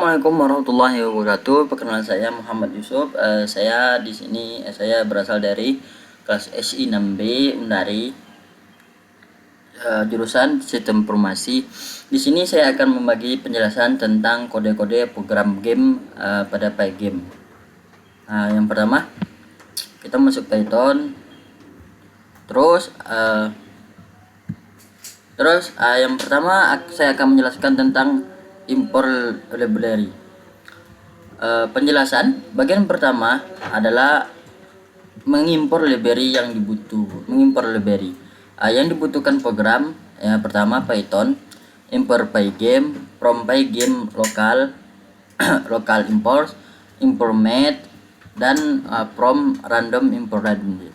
Assalamualaikum warahmatullahi wabarakatuh. Perkenalan saya Muhammad Yusuf. Saya berasal dari kelas SI 6B Undari, jurusan Sistem Informasi. Di sini saya akan membagi penjelasan tentang kode-kode program game pada Pygame. Yang pertama, kita masuk Python. Yang pertama saya akan menjelaskan tentang import library. Penjelasan bagian pertama adalah mengimpor library yang dibutuhkan program. Yang pertama Python, import Pygame, from Pygame local local import met, dan from random import randomly.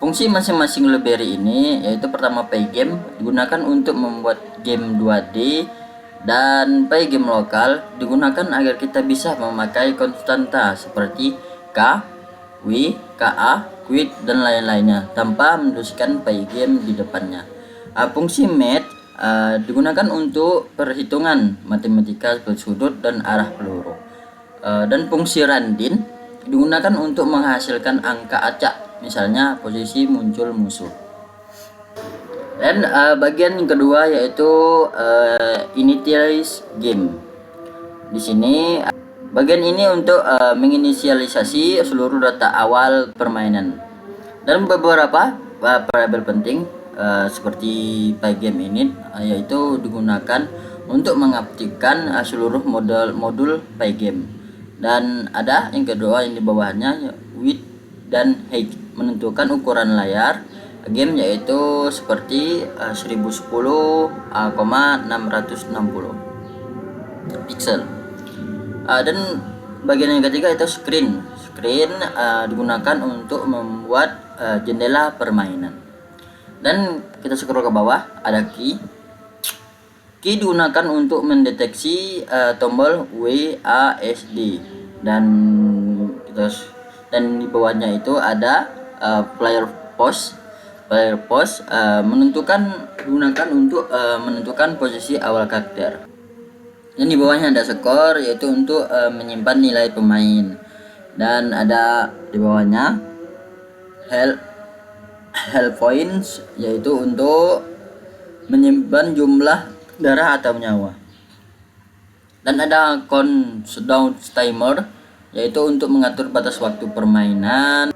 Fungsi masing-masing library ini yaitu pertama Pygame digunakan untuk membuat game 2D, dan Pygame lokal digunakan agar kita bisa memakai konstanta seperti K, W, KA, quit, dan lain-lainnya tanpa menuliskan Pygame di depannya. Fungsi met digunakan untuk perhitungan matematika seperti sudut dan arah peluru. Dan fungsi randin digunakan untuk menghasilkan angka acak, misalnya posisi muncul musuh. Dan bagian kedua yaitu initialize game. Di sini bagian ini untuk menginisialisasi seluruh data awal permainan dan beberapa variabel penting seperti Pygame init yaitu digunakan untuk mengaktifkan seluruh modul Pygame. Dan ada yang kedua yang di bawahnya width dan height, menentukan ukuran layar game yaitu seperti 1010,660 pixel. Dan bagian yang ketiga itu screen digunakan untuk membuat jendela permainan. Dan kita scroll ke bawah, ada key digunakan untuk mendeteksi tombol WASD, dan di bawahnya itu ada player pause digunakan untuk menentukan posisi awal karakter. Dan di bawahnya ada skor yaitu untuk menyimpan nilai pemain, dan ada di bawahnya health points yaitu untuk menyimpan jumlah darah atau nyawa. Dan ada countdown timer yaitu untuk mengatur batas waktu permainan.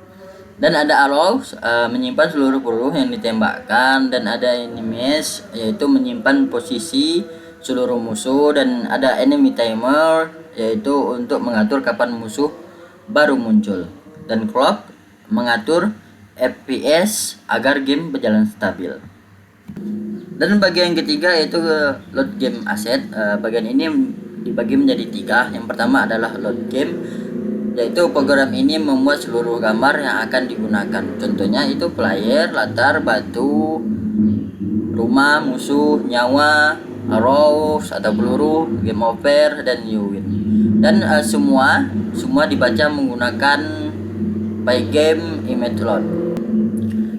Dan ada allows menyimpan seluruh peluru yang ditembakkan, dan ada enemies yaitu menyimpan posisi seluruh musuh, dan ada enemy timer yaitu untuk mengatur kapan musuh baru muncul, dan clock mengatur FPS agar game berjalan stabil. Dan bagian ketiga yaitu load game asset. Bagian ini dibagi menjadi 3. Yang pertama adalah load game, yaitu program ini membuat seluruh gambar yang akan digunakan. Contohnya itu player, latar, batu, rumah, musuh, nyawa, arrows atau peluru, game over, dan you win. Dan semua dibaca menggunakan Pygame image load.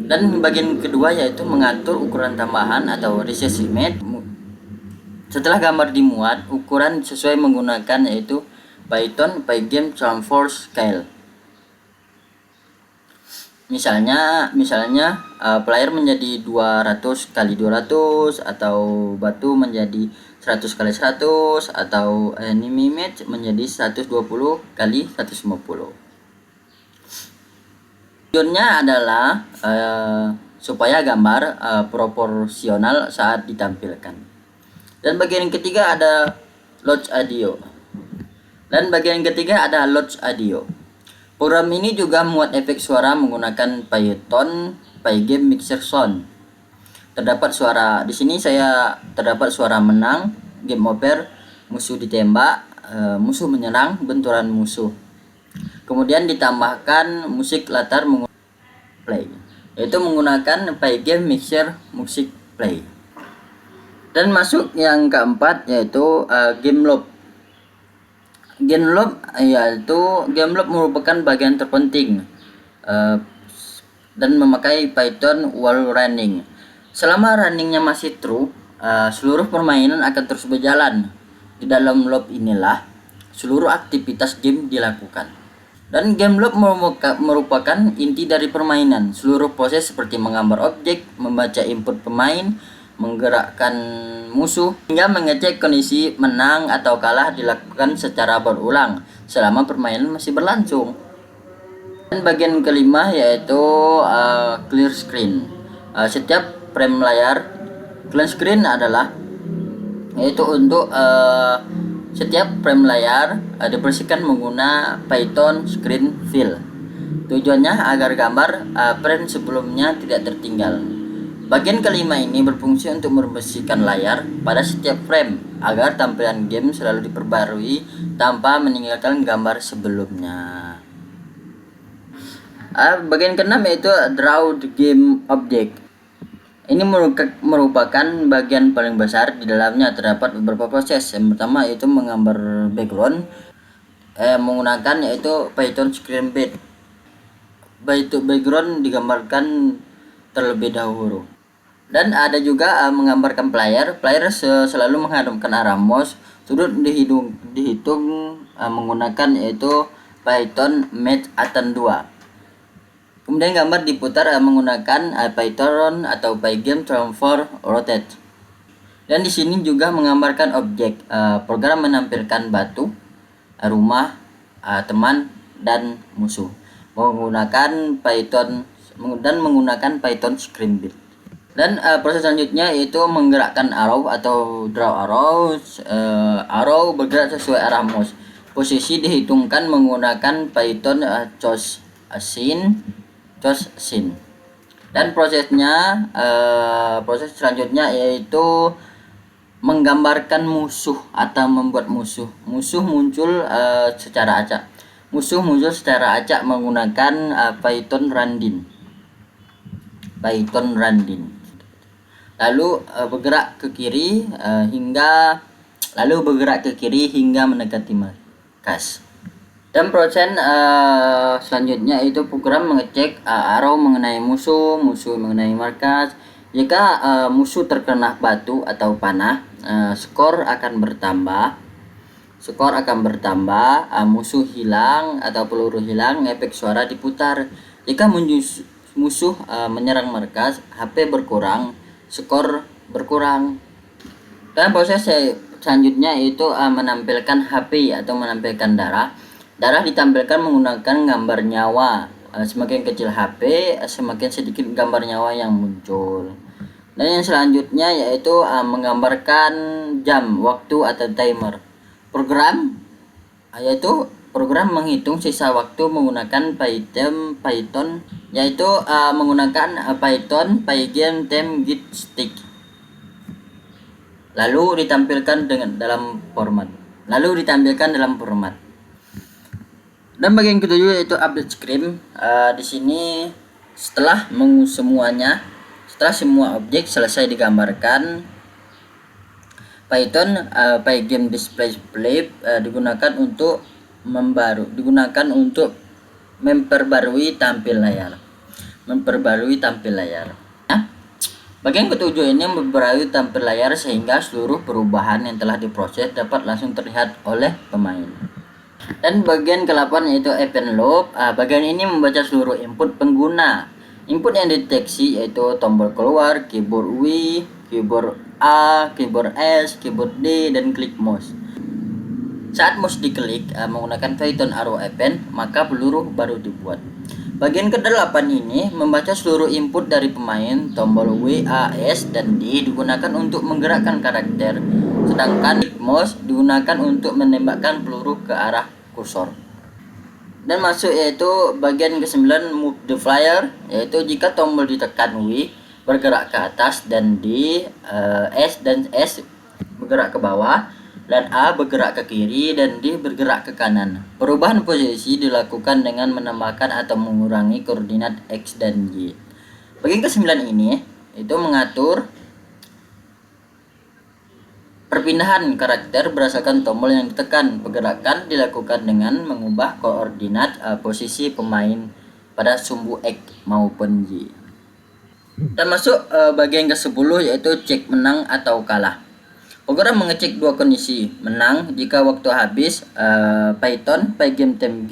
Dan bagian kedua yaitu mengatur ukuran tambahan atau resize image. Setelah gambar dimuat, ukuran sesuai menggunakan yaitu Python Pygame Transform Scale. Misalnya player menjadi 200 kali 200, atau batu menjadi 100 kali 100, atau enemy image menjadi 120 kali 150. Tujuannya adalah supaya gambar proporsional saat ditampilkan. Dan bagian ketiga ada Load Audio. Program ini juga membuat efek suara menggunakan Python Pygame Mixer Sound. Terdapat suara di sini terdapat suara menang, game over, musuh ditembak, musuh menyerang, benturan musuh. Kemudian ditambahkan musik latar play, yaitu menggunakan Pygame Mixer Music Play. Dan masuk yang keempat yaitu game loop. Game loop merupakan bagian terpenting dan memakai Python while running. Selama runningnya masih true, seluruh permainan akan terus berjalan. Di dalam loop inilah seluruh aktivitas game dilakukan. Dan game loop merupakan inti dari permainan. Seluruh proses seperti menggambar objek, membaca input pemain, menggerakkan musuh, hingga mengecek kondisi menang atau kalah dilakukan secara berulang selama permainan masih berlangsung. Dan bagian kelima yaitu clear screen. Setiap frame layar clear screen adalah yaitu untuk setiap frame layar dibersihkan menggunakan Python screen fill. Tujuannya agar gambar frame sebelumnya tidak tertinggal. Bagian kelima ini berfungsi untuk membersihkan layar pada setiap frame agar tampilan game selalu diperbarui tanpa meninggalkan gambar sebelumnya. Bagian keenam yaitu draw the game object. Ini merupakan bagian paling besar. Di dalamnya terdapat beberapa proses. Yang pertama yaitu menggambar background menggunakan yaitu Python screen bed. Background digambarkan terlebih dahulu. Dan ada juga menggambarkan player. Player selalu menghadapkan arah mouse. Sudut dihitung menggunakan yaitu Python Match Atom 2. Kemudian gambar diputar menggunakan Python atau Pygame Transform Rotate. Dan di sini juga menggambarkan objek. Program menampilkan batu, rumah, teman, dan musuh menggunakan Python screen build. Dan proses selanjutnya yaitu menggerakkan arrow atau draw arrow. Arrow bergerak sesuai arah mouse. Posisi dihitungkan menggunakan Python choose scene. Dan proses selanjutnya yaitu menggambarkan musuh atau membuat musuh muncul secara acak menggunakan Python Randin. Lalu bergerak ke kiri hingga mendekati markas. Dan proses selanjutnya itu program mengecek arrow mengenai musuh mengenai markas. Jika musuh terkena batu atau panah, skor akan bertambah. Musuh hilang atau peluru hilang, efek suara diputar. Jika musuh menyerang markas, HP berkurang, skor berkurang. Dan proses selanjutnya itu menampilkan HP atau menampilkan darah. Darah ditampilkan menggunakan gambar nyawa. Semakin kecil HP, semakin sedikit gambar nyawa yang muncul. Dan yang selanjutnya yaitu menggambarkan jam, waktu atau timer. Program menghitung sisa waktu menggunakan Python yaitu menggunakan Python Pygame Time Git Stick. Lalu ditampilkan dalam format. Dan bagian ketujuh yaitu update screen. Di sini setelah semua objek selesai digambarkan, Python Pygame Display digunakan untuk memperbarui tampil layar. Bagian ketujuh ini memperbarui tampil layar sehingga seluruh perubahan yang telah diproses dapat langsung terlihat oleh pemain. Dan bagian ke-8 yaitu event loop. Bagian ini membaca seluruh input pengguna. Input yang dideteksi yaitu tombol keluar, keyboard W, keyboard A, keyboard S, keyboard D, dan klik mouse. Saat mouse diklik menggunakan Python arrow event, maka peluru baru dibuat. Bagian ke-8 ini membaca seluruh input dari pemain. Tombol W, A, S, dan D digunakan untuk menggerakkan karakter, sedangkan klik mouse digunakan untuk menembakkan peluru ke arah kursor. Dan masuk yaitu bagian ke-9 move the flyer, yaitu jika tombol ditekan W bergerak ke atas dan D, S dan S bergerak ke bawah, dan A bergerak ke kiri dan D bergerak ke kanan. Perubahan posisi dilakukan dengan menambahkan atau mengurangi koordinat X dan Y. Bagian ke-9 ini itu mengatur perpindahan karakter berdasarkan tombol yang ditekan. Pergerakan dilakukan dengan mengubah koordinat posisi pemain pada sumbu X maupun Y. Dan masuk bagian ke-10 yaitu cek menang atau kalah. Program mengecek dua kondisi: menang jika waktu habis, Python Pygame time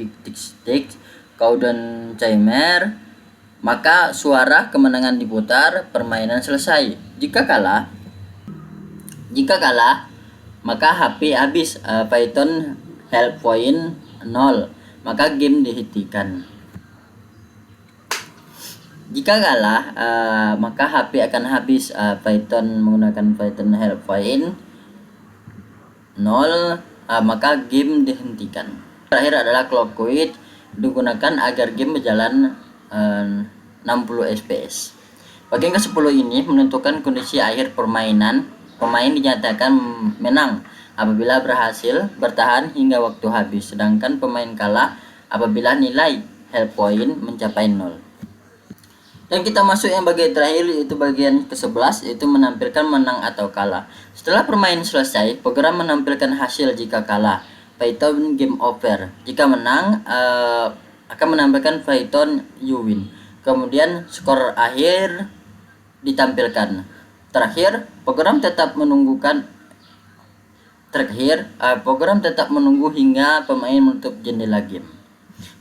tick countdown timer, maka suara kemenangan diputar, permainan selesai. Jika kalah maka HP habis, Python health point 0, maka game dihentikan. Jika kalah, maka HP akan habis, Python menggunakan Python health point 0, maka game dihentikan. Terakhir adalah clock quit, digunakan agar game berjalan 60 fps. Bagian ke-10 ini menentukan kondisi akhir permainan. Pemain dinyatakan menang apabila berhasil bertahan hingga waktu habis, sedangkan pemain kalah apabila nilai health point mencapai 0. Dan kita masuk yang bagian terakhir, yaitu bagian ke-11, yaitu menampilkan menang atau kalah. Setelah permainan selesai, program menampilkan hasil. Jika kalah, Python game over. Jika menang, akan menampilkan Python you win. Kemudian skor akhir ditampilkan. Terakhir, program tetap menunggu hingga pemain menutup jendela game.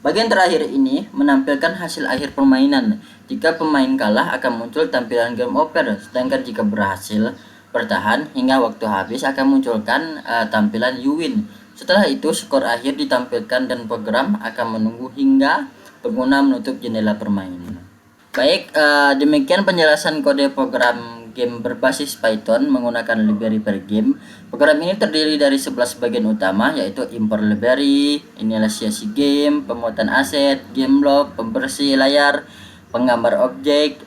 Bagian terakhir ini menampilkan hasil akhir permainan. Jika pemain kalah akan muncul tampilan game over, sedangkan jika berhasil bertahan hingga waktu habis akan munculkan tampilan you win. Setelah itu skor akhir ditampilkan dan program akan menunggu hingga pengguna menutup jendela permainan. Baik, demikian penjelasan kode program game berbasis Python menggunakan library per game. Program ini terdiri dari 11 bagian utama, yaitu import library, inisiasi game, pemuatan aset, game log, pembersih layar, penggambar objek,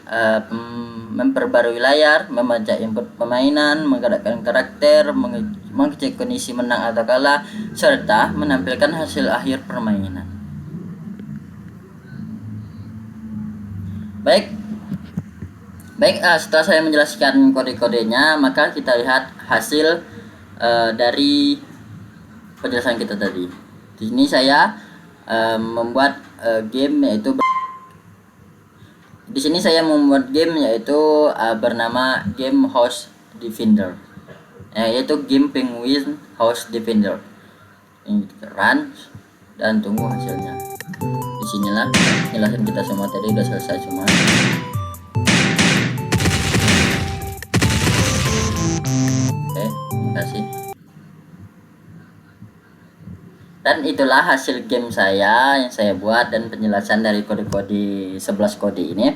memperbarui layar, membaca input permainan, menggerakkan karakter, mengecek kondisi menang atau kalah, serta menampilkan hasil akhir permainan. Baik, setelah saya menjelaskan kode-kodenya, maka kita lihat hasil dari penjelasan kita tadi. Di sini saya membuat game yaitu bernama Game House Defender, yaitu game Penguin House Defender. Ini run dan tunggu hasilnya. Disinilah penjelasan kita semua tadi udah selesai semua. Oke, terima kasih. Dan itulah hasil game saya yang saya buat dan penjelasan dari kode-kode 11 kode ini.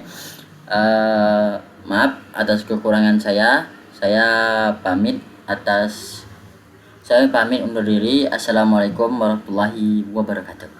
Maaf atas kekurangan saya. Saya pamit undur diri. Assalamualaikum warahmatullahi wabarakatuh.